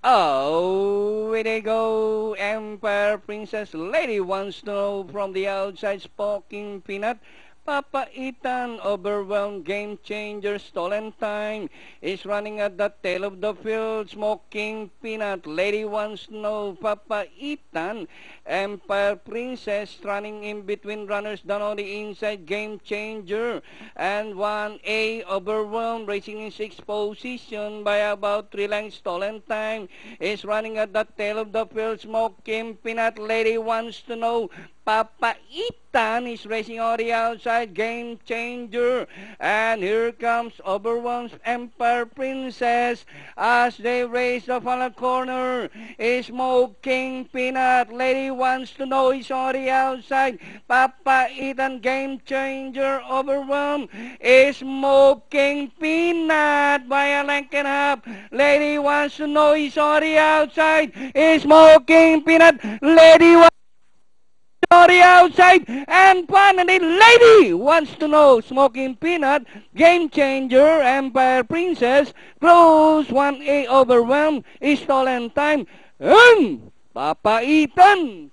Oh, where they go, Empire Princess Lady wants to know from the outside, Smoking Peanut. Papa Ethan, overwhelmed, game changer, stolen time, is running at the tail of the field. Smoking Peanut Lady wants to know, Papa Ethan, Empire Princess running in between runners down on the inside, game changer, and 1A, overwhelmed, racing in 6th position by about 3 lengths, stolen time, is running at the tail of the field. Smoking Peanut Lady wants to know, Papa Ethan is racing on the outside, game changer, and here comes overwhelmed Empire Princess as they race the final corner. Smoking Peanut Lady wants to know, is on the outside, Papa Ethan, game changer, overwhelmed. Smoking Peanut by a length and a half. Lady wants to know, is on the outside, Smoking Peanut Lady on the outside, and finally Lady wants to know, Smoking Peanut, game changer, Empire Princess, close 1A, overwhelmed, stolen time, and Papa Ethan